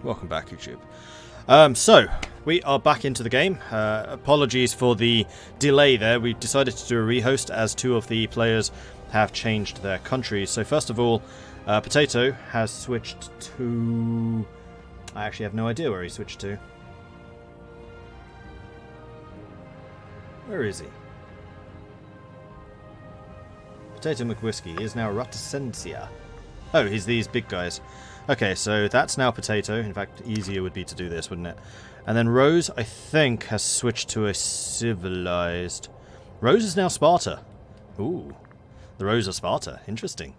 Welcome back, YouTube. So, we are back into the game. Apologies for the delay there. We decided to do a rehost as two of the players have changed their countries. So first of all, Potato has switched to... I actually have no idea where he switched to. Where is he? Potato McWhiskey is now Ratasensia. Oh, he's these big guys. Okay, so that's now Potato. In fact, easier would be to do this, wouldn't it? And then Rose, I think, has switched to a civilized... Rose is now Sparta. Ooh. The Rose of Sparta. Interesting.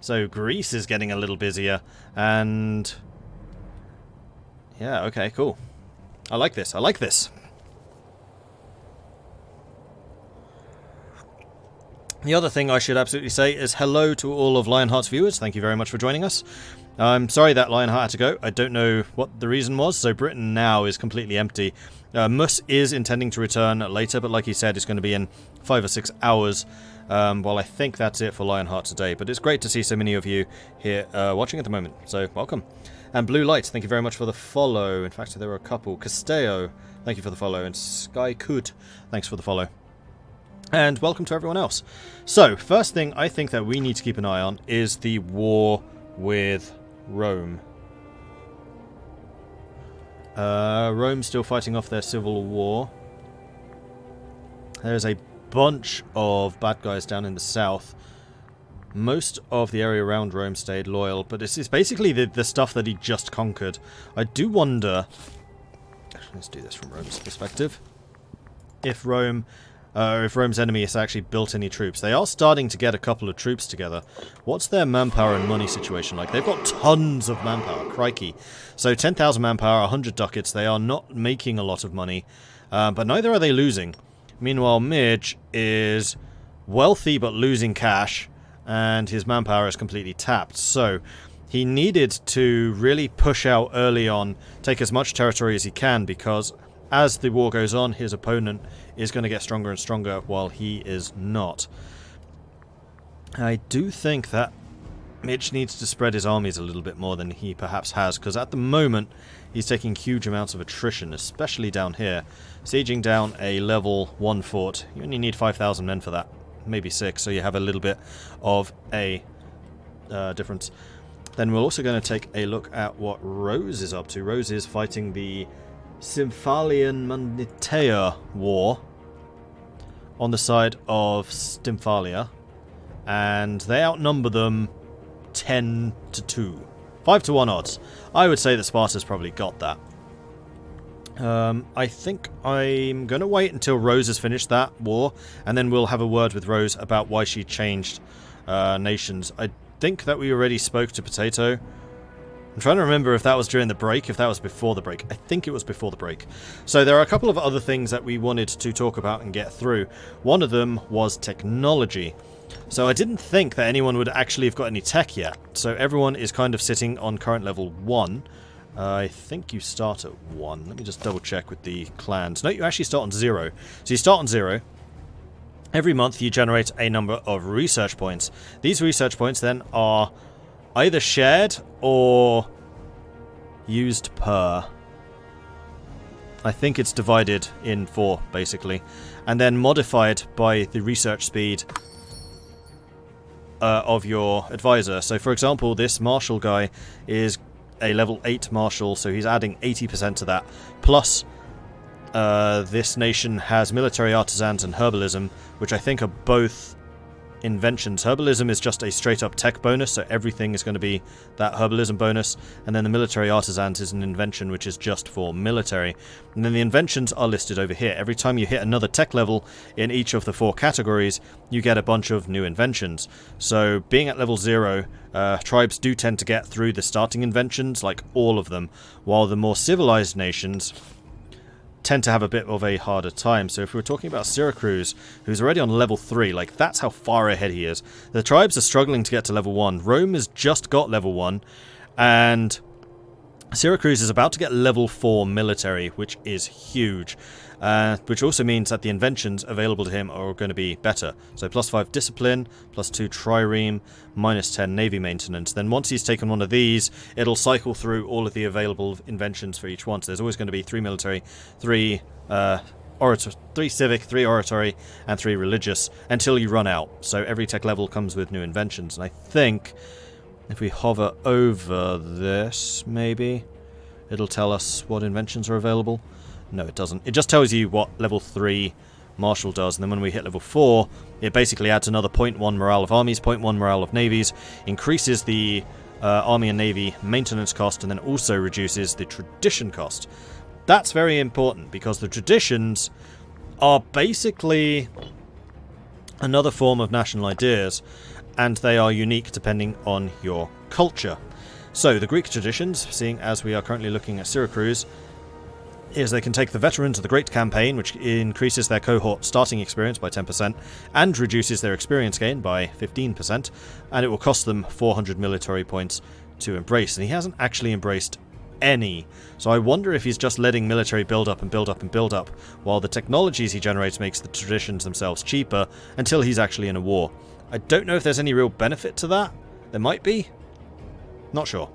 So Greece is getting a little busier. And... yeah, okay, cool. I like this. I like this. The other thing I should absolutely say is hello to all of Lionheart's viewers. Thank you very much for joining us. I'm sorry that Lionheart had to go. I don't know what the reason was, so Britain now is completely empty. Mus is intending to return later, but like he said, it's going to be in 5 or 6 hours. Well, I think that's it for Lionheart today, but it's great to see so many of you here watching at the moment, so welcome. And Blue Light, thank you very much for the follow. In fact, there were a couple. Castello, thank you for the follow. And Sky Coot, thanks for the follow. And welcome to everyone else. So, first thing I think that we need to keep an eye on is the war with Rome. Rome's still fighting off their civil war. There's a bunch of bad guys down in the south. Most of the area around Rome stayed loyal, but it's basically the stuff that he just conquered. I do wonder... let's do this from Rome's perspective. If Rome's enemy has actually built any troops. They are starting to get a couple of troops together. What's their manpower and money situation like? They've got tons of manpower, crikey. So 10,000 manpower, 100 ducats. They are not making a lot of money, but neither are they losing. Meanwhile, Midge is wealthy but losing cash, and his manpower is completely tapped. So he needed to really push out early on, take as much territory as he can, because as the war goes on, his opponent is going to get stronger and stronger while he is not. I do think that Mitch needs to spread his armies a little bit more than he perhaps has, because at the moment he's taking huge amounts of attrition, especially down here. Sieging down a level 1 fort, you only need 5,000 men for that, maybe 6, so you have a little bit of a difference. Then we're also going to take a look at what Rose is up to. Rose is fighting the Stymphalian Maniteia War on the side of Stymphalia, and they outnumber them 10 to 2. 5 to 1 odds. I would say that Sparta's probably got that. I think I'm going to wait until Rose has finished that war, and then we'll have a word with Rose about why she changed nations. I think that we already spoke to Potato. I'm trying to remember if that was during the break, if that was before the break. I think it was before the break. So there are a couple of other things that we wanted to talk about and get through. One of them was technology. So I didn't think that anyone would actually have got any tech yet. So everyone is kind of sitting on current level 1. I think you start at 1. Let me just double check with the clans. No, you actually start on 0. So you start on 0. Every month you generate a number of research points. These research points then are either shared or used per. I think it's divided in 4, basically. And then modified by the research speed of your advisor. So, for example, this marshal guy is a level 8 marshal, so he's adding 80% to that. Plus, this nation has military artisans and herbalism, which I think are both inventions. Herbalism is just a straight up tech bonus, so everything is going to be that herbalism bonus, and then the military artisans is an invention which is just for military. And then the inventions are listed over here. Every time you hit another tech level in each of the 4 categories, you get a bunch of new inventions. So being at level 0, tribes do tend to get through the starting inventions, like all of them, while the more civilized nations tend to have a bit of a harder time. So if we're talking about Syracuse, who's already on level 3, like that's how far ahead he is. The tribes are struggling to get to level 1. Rome has just got level 1, and Syracuse is about to get level 4 military, which is huge. Which also means that the inventions available to him are going to be better. So plus 5 discipline, plus 2 trireme, minus 10 navy maintenance. Then once he's taken one of these, it'll cycle through all of the available inventions for each one. So there's always going to be 3 military, 3 3 civic, 3 oratory, and 3 religious until you run out. So every tech level comes with new inventions. And I think if we hover over this, maybe it'll tell us what inventions are available. No, it doesn't. It just tells you what level 3 Marshal does, and then when we hit level 4, it basically adds another 0.1 morale of armies, 0.1 morale of navies, increases the army and navy maintenance cost, and then also reduces the tradition cost. That's very important, because the traditions are basically another form of national ideas, and they are unique depending on your culture. So, the Greek traditions, seeing as we are currently looking at Syracuse, is they can take the veterans of the Great Campaign, which increases their cohort starting experience by 10% and reduces their experience gain by 15%, and it will cost them 400 military points to embrace. And he hasn't actually embraced any, so I wonder if he's just letting military build up and build up and build up, while the technologies he generates makes the traditions themselves cheaper until he's actually in a war. I don't know if there's any real benefit to that. There might be. Not sure.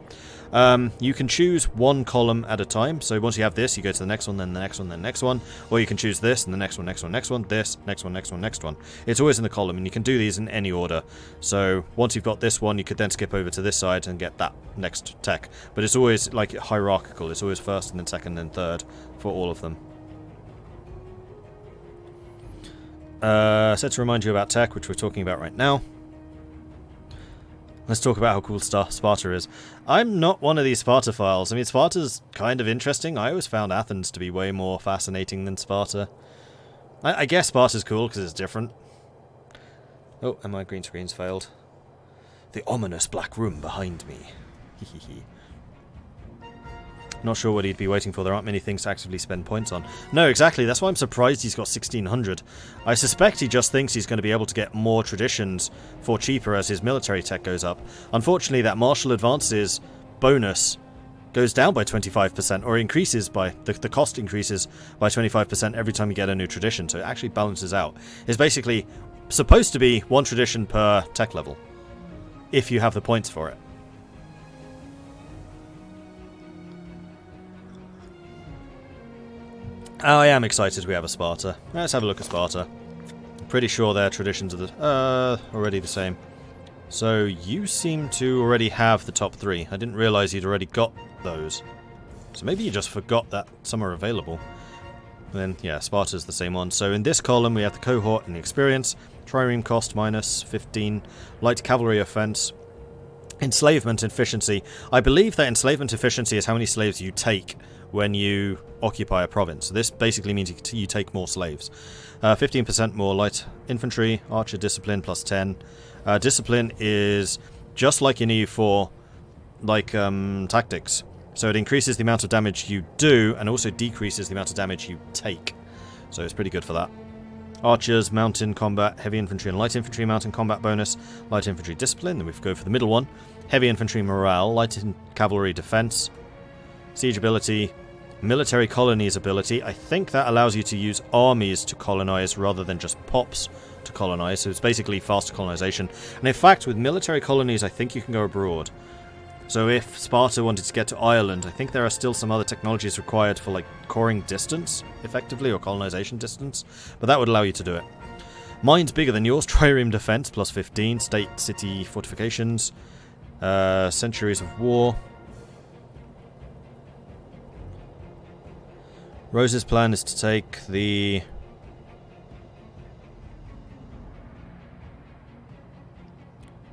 You can choose one column at a time, so once you have this, you go to the next one, then the next one, then the next one, or you can choose this, and the next one, next one, next one, this, next one, next one, next one. It's always in the column, and you can do these in any order. So once you've got this one, you could then skip over to this side and get that next tech. But it's always like hierarchical, it's always first, and then second, and then third for all of them. So to remind you about tech, which we're talking about right now. Let's talk about how cool Sparta is. I'm not one of these Sparta files. I mean, Sparta's kind of interesting. I always found Athens to be way more fascinating than Sparta. I guess Sparta's cool because it's different. Oh, and my green screen's failed. The ominous black room behind me. Hehehe. Not sure what he'd be waiting for. There aren't many things to actively spend points on. No, exactly. That's why I'm surprised he's got 1600. I suspect he just thinks he's going to be able to get more traditions for cheaper as his military tech goes up. Unfortunately, that martial advances bonus goes down by 25%, or increases by... The cost increases by 25% every time you get a new tradition, so it actually balances out. It's basically supposed to be one tradition per tech level, if you have the points for it. I am excited we have a Sparta. Let's have a look at Sparta. I'm pretty sure their traditions are already the same. So you seem to already have the top 3. I didn't realise you'd already got those. So maybe you just forgot that some are available. And then, yeah, Sparta's the same one. So in this column we have the cohort and the experience. Trireme cost minus 15. Light cavalry offence. Enslavement efficiency. I believe that enslavement efficiency is how many slaves you take when you occupy a province. So this basically means you take more slaves. 15% more light infantry, archer discipline plus 10. Discipline is just like in EU4, like tactics. So it increases the amount of damage you do and also decreases the amount of damage you take. So it's pretty good for that. Archers, mountain combat, heavy infantry and light infantry mountain combat bonus, light infantry discipline, then we go for the middle one. Heavy infantry morale, light cavalry defense, siege ability, military colonies ability. I think that allows you to use armies to colonize rather than just pops to colonize, so it's basically faster colonization. And in fact, with military colonies, I think you can go abroad. So if Sparta wanted to get to Ireland, I think there are still some other technologies required for like coring distance, effectively, or colonization distance, but that would allow you to do it. Mine's bigger than yours. Trireme defense plus 15, state city fortifications, centuries of war. Rose's plan is to take the...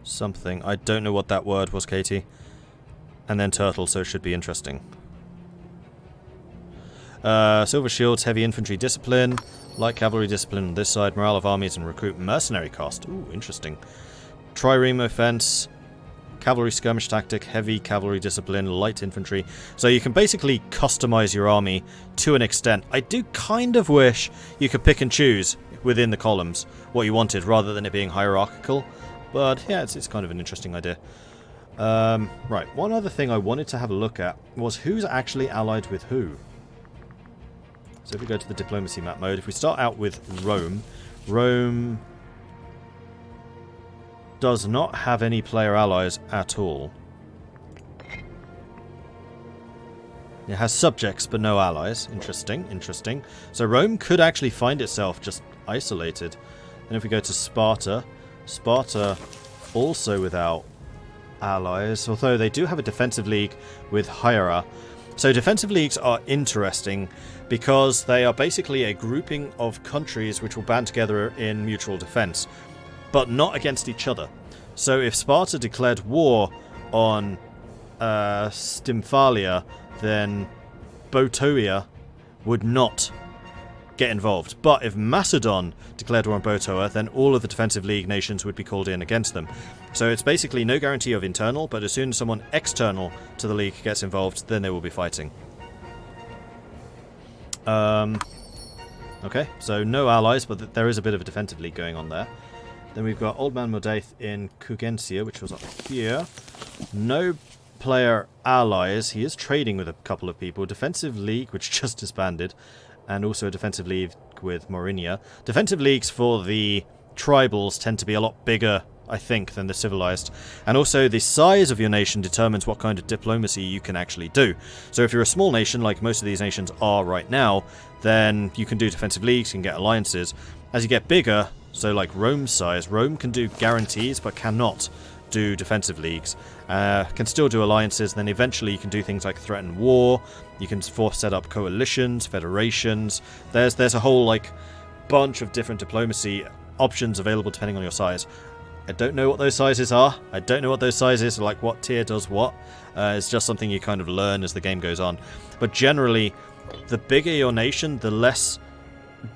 something. I don't know what that word was, Katie. And then turtle, so it should be interesting. Silver shields, heavy infantry discipline, light cavalry discipline on this side, morale of armies and recruit mercenary cost. Ooh, interesting. Trireme offense, cavalry skirmish tactic, heavy cavalry discipline, light infantry. So you can basically customize your army to an extent. I do kind of wish you could pick and choose within the columns what you wanted rather than it being hierarchical. But yeah, it's kind of an interesting idea. Right, one other thing I wanted to have a look at was who's actually allied with who. So if we go to the diplomacy map mode, if we start out with Rome, Rome does not have any player allies at all. It has subjects but no allies. Interesting, interesting. So Rome could actually find itself just isolated. And if we go to Sparta, Sparta also without allies, although they do have a defensive league with Hiera. So defensive leagues are interesting because they are basically a grouping of countries which will band together in mutual defense, but not against each other. So if Sparta declared war on Stymphalia, then Botoia would not get involved. But if Macedon declared war on Botoa, then all of the defensive league nations would be called in against them. So it's basically no guarantee of internal, but as soon as someone external to the league gets involved, then they will be fighting. Okay, so no allies, but there is a bit of a defensive league going on there. Then we've got Old Man Mordaith in Cugensia, which was up here. No player allies. He is trading with a couple of people. Defensive league, which just disbanded, and also a defensive league with Morinia. Defensive leagues for the tribals tend to be a lot bigger, I think, than the civilized. And also the size of your nation determines what kind of diplomacy you can actually do. So if you're a small nation, like most of these nations are right now, then you can do defensive leagues, you can get alliances. As you get bigger, so like Rome's size, Rome can do guarantees but cannot do defensive leagues. Can still do alliances, then eventually you can do things like threaten war, you can set up coalitions, federations. There's a whole like bunch of different diplomacy options available depending on your size. I don't know what those sizes are. I don't know what those sizes are, like what tier does what. It's just something you kind of learn as the game goes on. But generally, the bigger your nation, the less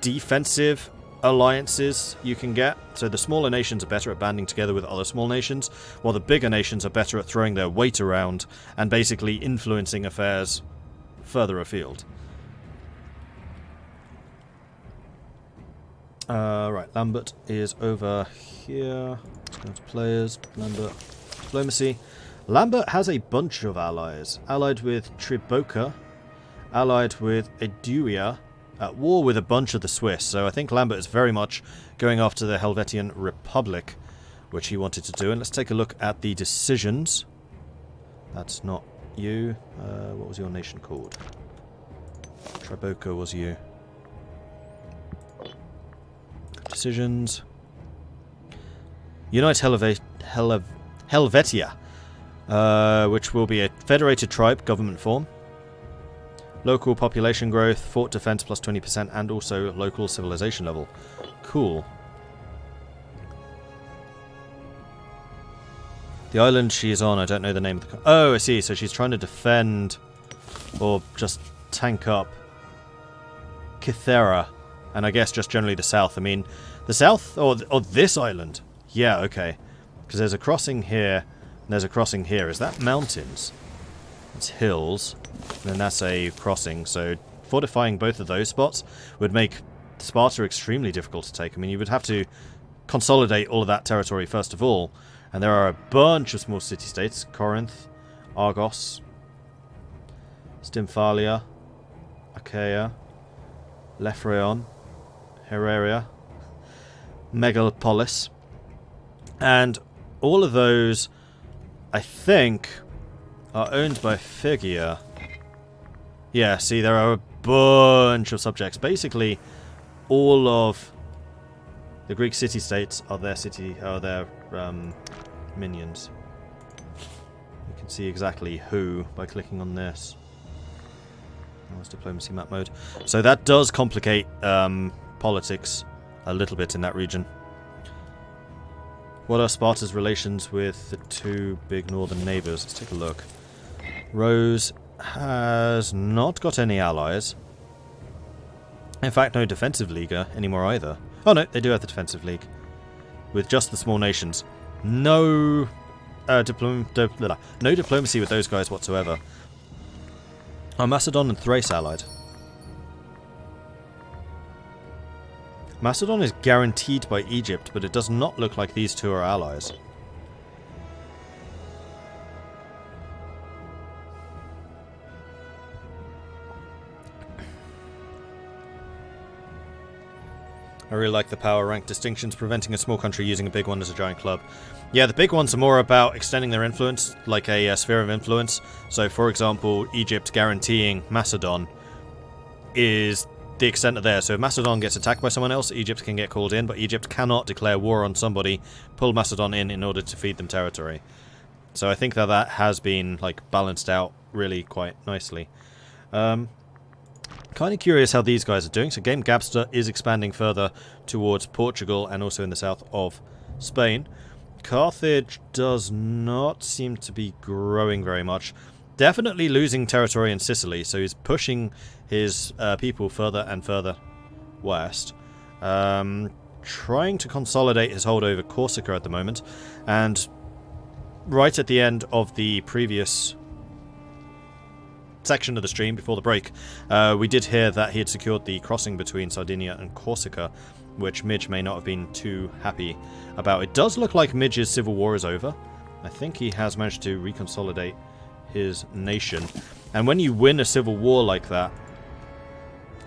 defensive alliances you can get. So the smaller nations are better at banding together with other small nations, while the bigger nations are better at throwing their weight around and basically influencing affairs further afield. Right, Lambert is over here. Let's go to players. Lambert, diplomacy. Lambert has a bunch of allies. Allied with Triboca, allied with Eduia, at war with a bunch of the Swiss. So I think Lambert is very much going after the Helvetian Republic, which he wanted to do. And let's take a look at the decisions. That's not you. What was your nation called? Triboca was you. Decisions. Unite Helvetia, which will be a federated tribe government form. Local population growth, fort defense plus 20%, and also local civilization level. Cool. The island she is on, I don't know the name of the... Oh, I see. So she's trying to defend or just tank up Kythera. And I guess just generally the south. I mean, the south or this island? Yeah, okay. Because there's a crossing here and there's a crossing here. Is that mountains? It's hills. And then that's a crossing. So fortifying both of those spots would make Sparta extremely difficult to take. I mean, you would have to consolidate all of that territory first of all. And there are a bunch of small city-states. Corinth, Argos, Stymphalia, Achaea, Lephreon, Herarea, Megalopolis. And all of those, I think, are owned by Phrygia. Yeah, see, there are a bunch of subjects. Basically, all of the Greek city-states are their minions. You can see exactly who by clicking on this. That's diplomacy map mode. So that does complicate politics a little bit in that region. What are Sparta's relations with the two big northern neighbours? Let's take a look. Rose has not got any allies. In fact, no defensive league anymore either. Oh no, they do have the defensive league. With just the small nations. No diplomacy with those guys whatsoever. Are Macedon and Thrace allied? Macedon is guaranteed by Egypt, but it does not look like these two are allies. I really like the power rank distinctions, preventing a small country using a big one as a giant club. Yeah, the big ones are more about extending their influence, like a sphere of influence. So, for example, Egypt guaranteeing Macedon is the extent of theirs. So if Macedon gets attacked by someone else, Egypt can get called in, but Egypt cannot declare war on somebody, pull Macedon in order to feed them territory. So I think that has been like balanced out really quite nicely. Kind of curious how these guys are doing. So Game Gabster is expanding further towards Portugal and also in the south of Spain. Carthage does not seem to be growing very much. Definitely losing territory in Sicily, so he's pushing his people further and further west. Trying to consolidate his hold over Corsica at the moment. And right at the end of the previous section of the stream, before the break, we did hear that he had secured the crossing between Sardinia and Corsica, which Midge may not have been too happy about. It does look like Midge's civil war is over. I think he has managed to reconsolidate his nation. And when you win a civil war like that,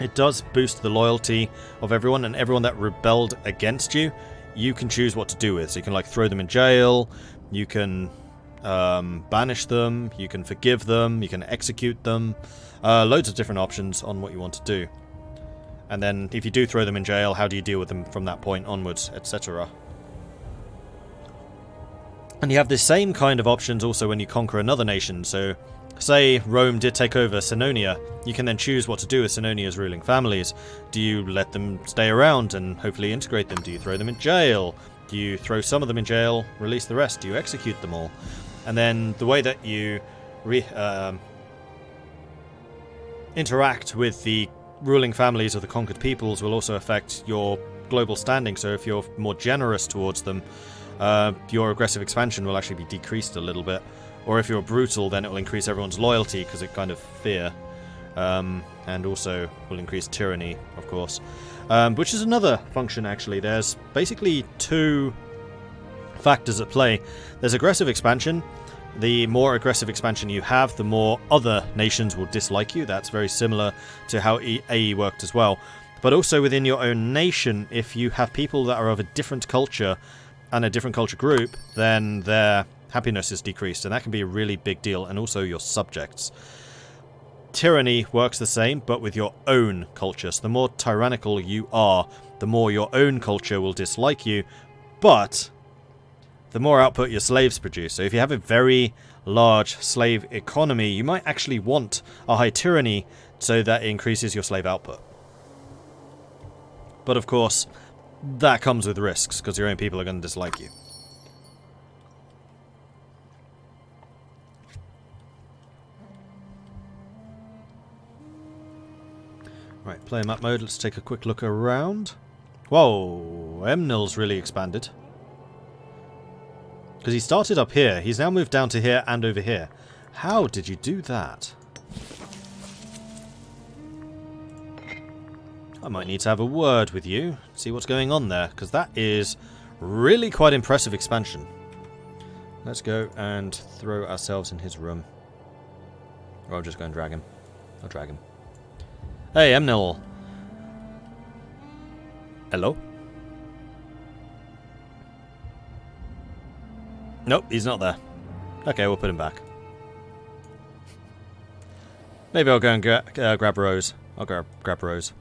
it does boost the loyalty of everyone, and everyone that rebelled against you, you can choose what to do with. So you can like throw them in jail, you can banish them, you can forgive them, you can execute them, loads of different options on what you want to do. And then if you do throw them in jail, how do you deal with them from that point onwards, etc. And you have the same kind of options also when you conquer another nation. So say Rome did take over Senonia, you can then choose what to do with Senonia's ruling families. Do you let them stay around and hopefully integrate them? Do you throw them in jail? Do you throw some of them in jail, release the rest? Do you execute them all? And then the way that you interact with the ruling families of the conquered peoples will also affect your global standing. So if you're more generous towards them, your aggressive expansion will actually be decreased a little bit. Or if you're brutal, then it will increase everyone's loyalty because it kind of fear. And also will increase tyranny, of course. Which is another function, actually. There's basically two factors at play. There's aggressive expansion. The more aggressive expansion you have, the more other nations will dislike you. That's very similar to how AE worked as well. But also within your own nation, if you have people that are of a different culture and a different culture group, then their happiness is decreased, and that can be a really big deal, and also your subjects. Tyranny works the same, but with your own culture. So the more tyrannical you are, the more your own culture will dislike you, but the more output your slaves produce. So if you have a very large slave economy, you might actually want a high tyranny so that it increases your slave output. But of course, that comes with risks, because your own people are going to dislike you. Right, player map mode, let's take a quick look around. Whoa, Emnil's really expanded. Because he started up here, he's now moved down to here and over here. How did you do that? I might need to have a word with you, see what's going on there, because that is really quite impressive expansion. Let's go and throw ourselves in his room. Or I'll just go and drag him. I'll drag him. Hey, Emnil. Hello? Nope, he's not there. Okay, we'll put him back. Maybe I'll go and grab Rose. I'll grab Rose.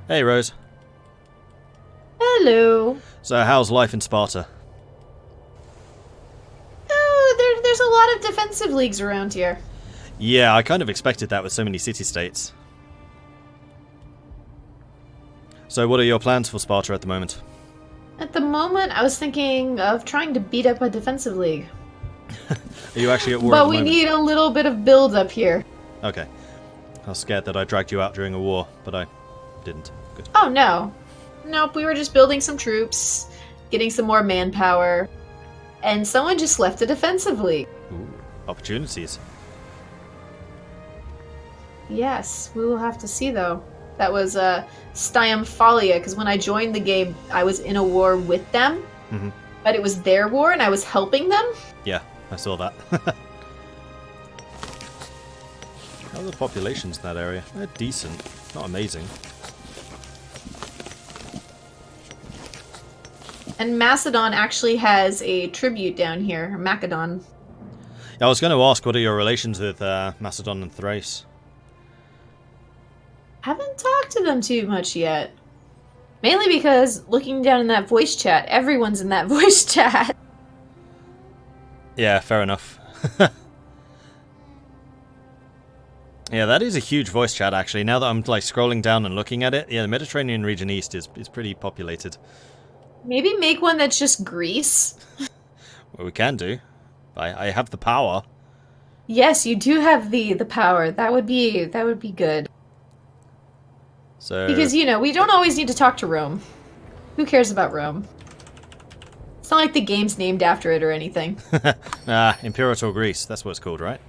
Hey, Rose. Hello. So, how's life in Sparta? Oh, there's a lot of defensive leagues around here. Yeah, I kind of expected that with so many city-states. So, what are your plans for Sparta at the moment? At the moment, I was thinking of trying to beat up a defensive league. Are you actually at war but at the we moment? need a little bit of build-up here. Okay. I was scared that I dragged you out during a war, but I didn't. Good. Oh, no. Nope, we were just building some troops, getting some more manpower, and someone just left a defensive league. Ooh, opportunities. Yes, we will have to see, though. That was Stymphalia, because when I joined the game, I was in a war with them, but it was their war, and I was helping them. Yeah, I saw that. How are the populations in that area? They're decent, not amazing. And Macedon actually has a tribute down here, Macedon. Yeah, I was going to ask, what are your relations with Macedon and Thrace? Haven't talked to them too much yet. Mainly because looking down in that voice chat, everyone's in that voice chat. Yeah, fair enough. Yeah, that is a huge voice chat, actually. Now that I'm like scrolling down and looking at it, yeah, the Mediterranean region east is pretty populated. Maybe make one that's just Greece. Well, we can do. I have the power. Yes, you do have the power. That would be good. So Because, you know, we don't always need to talk to Rome. Who cares about Rome? It's not like the game's named after it or anything. Imperator Greece, that's what it's called, right?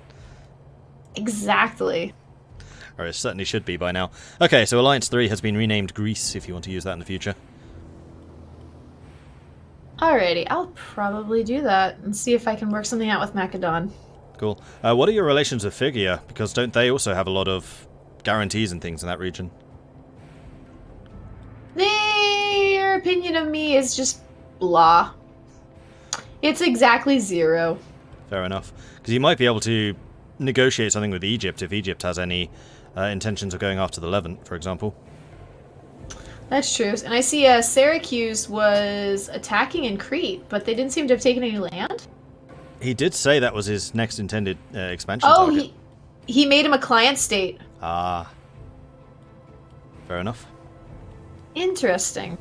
Exactly. Or it certainly should be by now. Okay, so Alliance 3 has been renamed Greece, if you want to use that in the future. Alrighty, I'll probably do that and see if I can work something out with Macedon. Cool. What are your relations with Phrygia? Because don't they also have a lot of guarantees and things in that region? Their opinion of me is just blah. It's exactly 0. Fair enough. Because you might be able to negotiate something with Egypt if Egypt has any intentions of going after the Levant, for example. That's true. And I see Syracuse was attacking in Crete, but they didn't seem to have taken any land. He did say that was his next intended expansion Oh, target. he made him a client state. Ah. Fair enough. Interesting.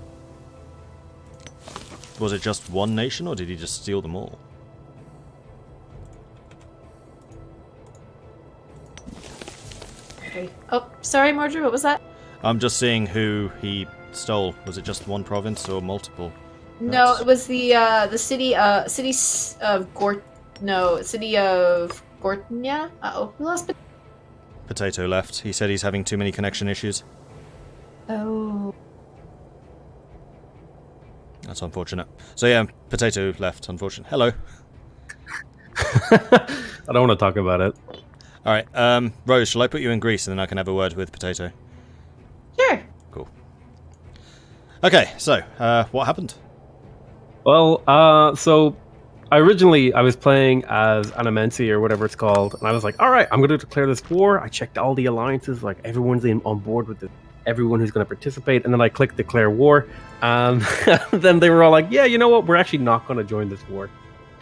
Was it just one nation, or did he just steal them all? Okay. Oh, sorry, Mordred, what was that? I'm just seeing who he stole. Was it just one province or multiple? No, it was the city of Gortnia. Uh-oh, we lost Potato left. He said he's having too many connection issues. Oh. That's unfortunate. So yeah, Potato left, unfortunate. Hello. I don't want to talk about it. Alright, Rose, shall I put you in Greece and then I can have a word with Potato? Sure. Cool. Okay, so, what happened? Well, so I was playing as Anamensi or whatever it's called, and I was like, all right, I'm going to declare this war. I checked all the alliances, like everyone's on board with it, everyone who's going to participate, and then I clicked declare war, and then they were all like, yeah, you know what, we're actually not going to join this war.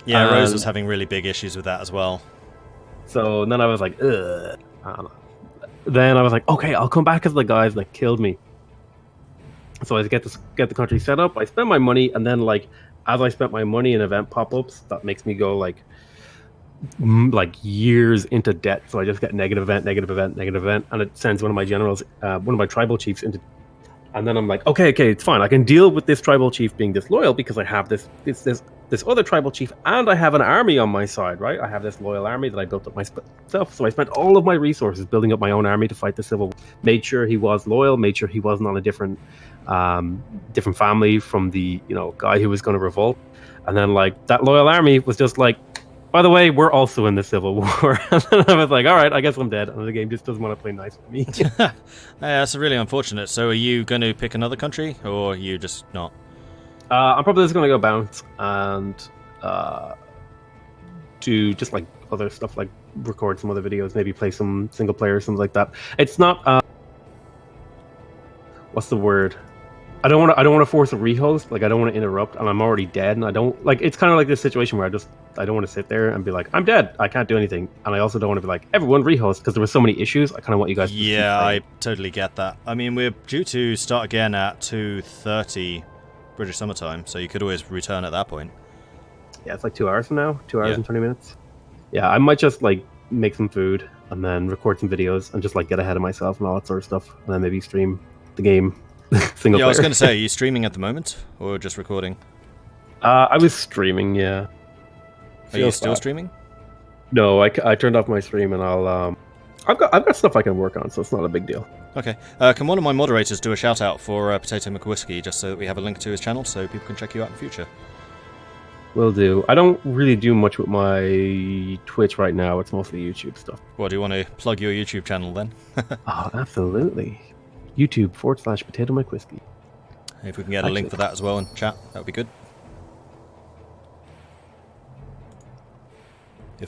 Yeah, Rose was having really big issues with that as well. So then I was like, ugh. I don't know. Then I was like, okay, I'll come back as the guys that killed me. So I get the country set up, I spend my money, and then like as I spent my money in event pop-ups, that makes me go like years into debt. So I just get negative event, and it sends one of my generals, one of my tribal chiefs into. And then I'm like, okay, it's fine. I can deal with this tribal chief being disloyal because I have this other tribal chief, and I have an army on my side, right? I have this loyal army that I built up myself. So I spent all of my resources building up my own army to fight the civil war. Made sure he was loyal. Made sure he wasn't on a different family from the guy who was going to revolt. And then like that loyal army was just like, by the way, we're also in the civil war. And then I was like, all right, I guess I'm dead. And the game just doesn't want to play nice with me. Yeah, that's really unfortunate. So are you going to pick another country, or are you just not? I'm probably just going to go bounce and do just like other stuff, like record some other videos, maybe play some single player, something like that. It's not what's the word? I don't want to force a rehost. Like I don't want to interrupt, and I'm already dead, and I don't like. It's kind of like this situation where I don't want to sit there and be like, I'm dead, I can't do anything, and I also don't want to be like, everyone rehost, because there were so many issues. I kind of want you guys. Yeah, I totally get that. I mean, we're due to start again at 2:30 British summertime, so you could always return at that point. Yeah, it's like 2 hours from now. 2 hours and 20 minutes. Yeah, I might just like make some food and then record some videos and just like get ahead of myself and all that sort of stuff, and then maybe stream the game. Single player. I was going to say, are you streaming at the moment or just recording? I was streaming, yeah. Are you still streaming? No, I turned off my stream, and I've got stuff I can work on, so it's not a big deal. Okay. Can one of my moderators do a shout out for Potato McWhiskey, just so that we have a link to his channel so people can check you out in the future? Will do. I don't really do much with my Twitch right now. It's mostly YouTube stuff. Well, do you want to plug your YouTube channel then? Oh, absolutely. YouTube /Potato McWhiskey. If we can get a link for that as well in chat, that would be good.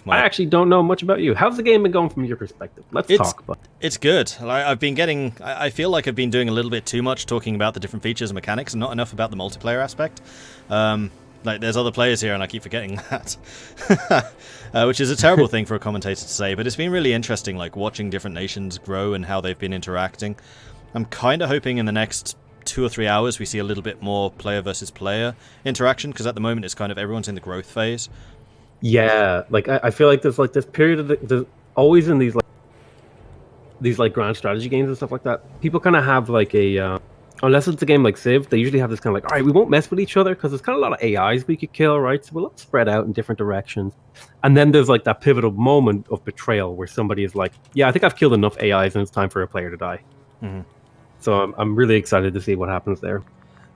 I actually don't know much about you. How's the game been going from your perspective? Let's talk about it. It's good. I've been getting... I feel like I've been doing a little bit too much talking about the different features and mechanics and not enough about the multiplayer aspect. Like, there's other players here and I keep forgetting that. Which is a terrible thing for a commentator to say, but it's been really interesting, like, watching different nations grow and how they've been interacting. I'm kind of hoping in the next 2 or 3 hours we see a little bit more player versus player interaction, because at the moment it's kind of everyone's in the growth phase. Yeah, like I feel like there's like this period of there's always in these grand strategy games and stuff like that. People kind of have like a unless it's a game like Civ, they usually have this kind of like, all right, we won't mess with each other because there's kind of a lot of AIs we could kill, right? So we'll spread out in different directions. And then there's like that pivotal moment of betrayal where somebody is like, yeah, I think I've killed enough AIs and it's time for a player to die. Mm-hmm. So I'm really excited to see what happens there.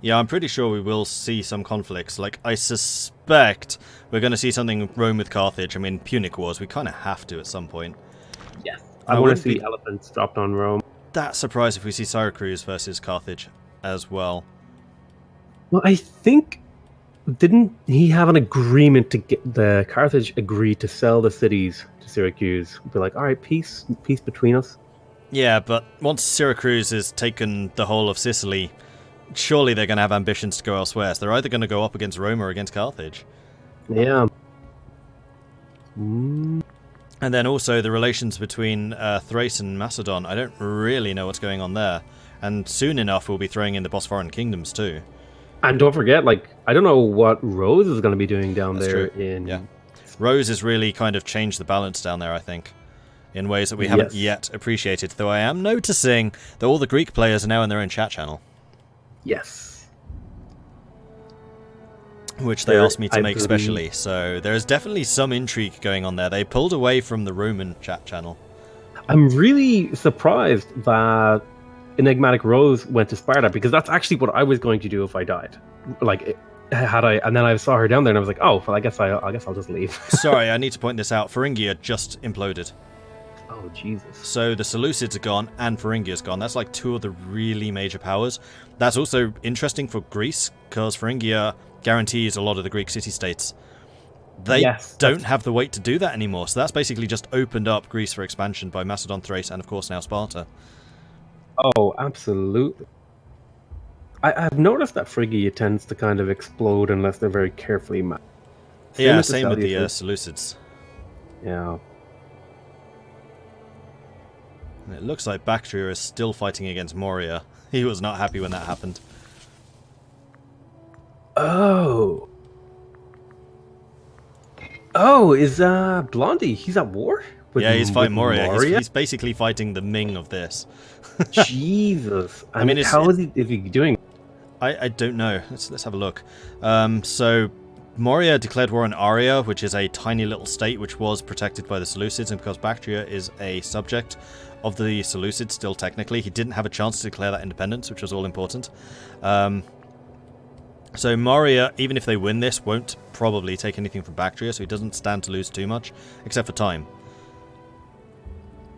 Yeah, I'm pretty sure we will see some conflicts. Like, I suspect we're going to see something Rome with Carthage. I mean, Punic Wars, we kind of have to at some point. Yes. I want to see elephants dropped on Rome. That surprised if we see Syracuse versus Carthage as well. Well, I think... Didn't he have an agreement to get the Carthage agreed to sell the cities to Syracuse? Be like, all right, peace between us. Yeah, but once Syracuse has taken the whole of Sicily, surely they're going to have ambitions to go elsewhere. So they're either going to go up against Rome or against Carthage. Yeah. And then also the relations between Thrace and Macedon. I don't really know what's going on there. And soon enough we'll be throwing in the Bosphorian kingdoms too. And don't forget, like, I don't know what Rose is going to be doing down there. Yeah. Rose has really kind of changed the balance down there, I think, in ways that we haven't yet appreciated. Though I am noticing that all the Greek players are now in their own chat channel. Yes. Which they asked me to make specially. So there is definitely some intrigue going on there. They pulled away from the Roman chat channel. I'm really surprised that Enigmatic Rose went to Sparta, because that's actually what I was going to do if I died. Like, and then I saw her down there and I was like, oh, well, I guess I'll just leave. Sorry, I need to point this out. Thuringia just imploded. Oh, Jesus. So the Seleucids are gone and Thuringia's gone. That's like 2 of the really major powers. That's also interesting for Greece, because Thuringia guarantees a lot of the Greek city-states. They don't have the weight to do that anymore, so that's basically just opened up Greece for expansion by Macedon, Thrace, and of course now Sparta. Oh, absolutely. I've noticed that Phrygia tends to kind of explode unless they're very carefully mapped. Same with the Seleucids. Yeah. And it looks like Bactria is still fighting against Moria. He was not happy when that happened. Oh. Oh, is Blondie? He's at war? Yeah, he's fighting Moria. He's basically fighting the Ming of this. Jesus. I mean, how is he doing? I don't know. Let's have a look. So Moria declared war on Aria, which is a tiny little state which was protected by the Seleucids, and because Bactria is a subject of the Seleucids still technically, he didn't have a chance to declare that independence, which was all important. So Moria, even if they win this, won't probably take anything from Bactria, so he doesn't stand to lose too much, except for time.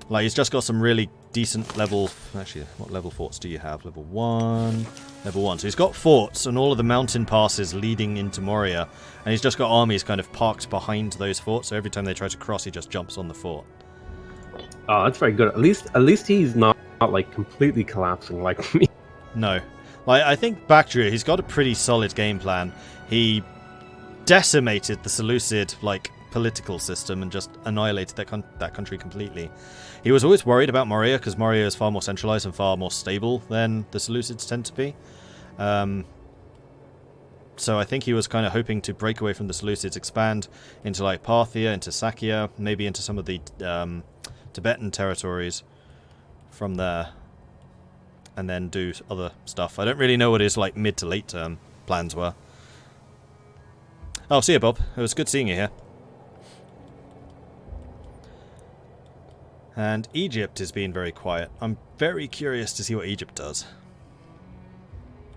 Like, he's just got some really decent level... Actually, what level forts do you have? Level 1... Level 1. So he's got forts and all of the mountain passes leading into Moria. And he's just got armies kind of parked behind those forts, so every time they try to cross, he just jumps on the fort. Oh, that's very good. At least he's not like, completely collapsing like me. No. Like, I think Bactria, he's got a pretty solid game plan. He decimated the Seleucid, like, political system and just annihilated that country completely. He was always worried about Moria, because Moria is far more centralized and far more stable than the Seleucids tend to be. So I think he was kind of hoping to break away from the Seleucids, expand into like Parthia, into Sakia, maybe into some of the Tibetan territories from there, and then do other stuff. I don't really know what his like mid to late term plans were. Oh, see you, Bob. It was good seeing you here. And Egypt has been very quiet. I'm very curious to see what Egypt does.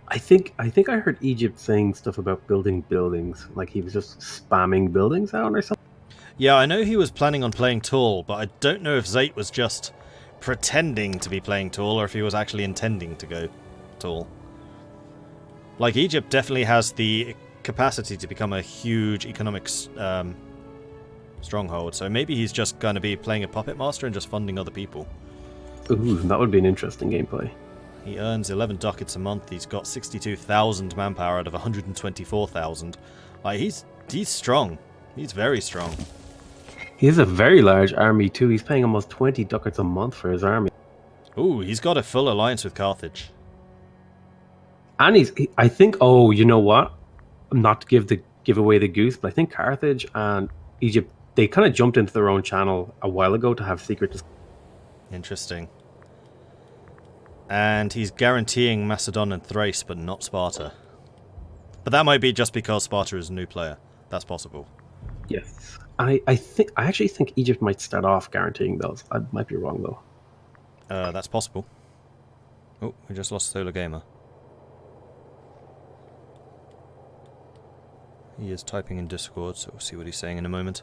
I think I heard Egypt saying stuff about building buildings, like he was just spamming buildings out or something. Yeah, I know he was planning on playing tall, but I don't know if Zayt was just pretending to be playing tall or if he was actually intending to go tall. Like, Egypt definitely has the capacity to become a huge economic stronghold. So maybe he's just going to be playing a puppet master and just funding other people. Ooh, that would be an interesting gameplay. He earns 11 ducats a month. He's got 62,000 manpower out of 124,000. Like, he's strong. He's very strong. He has a very large army too. He's paying almost 20 ducats a month for his army. Ooh, he's got a full alliance with Carthage. And I think, oh, you know what? Not to give away the goose, but I think Carthage and Egypt, they kind of jumped into their own channel a while ago to have secret. Interesting. And he's guaranteeing Macedon and Thrace, but not Sparta. But that might be just because Sparta is a new player. That's possible. Yes. I actually think Egypt might start off guaranteeing those. I might be wrong though. That's possible. Oh, we just lost Solar Gamer. He is typing in Discord, so we'll see what he's saying in a moment.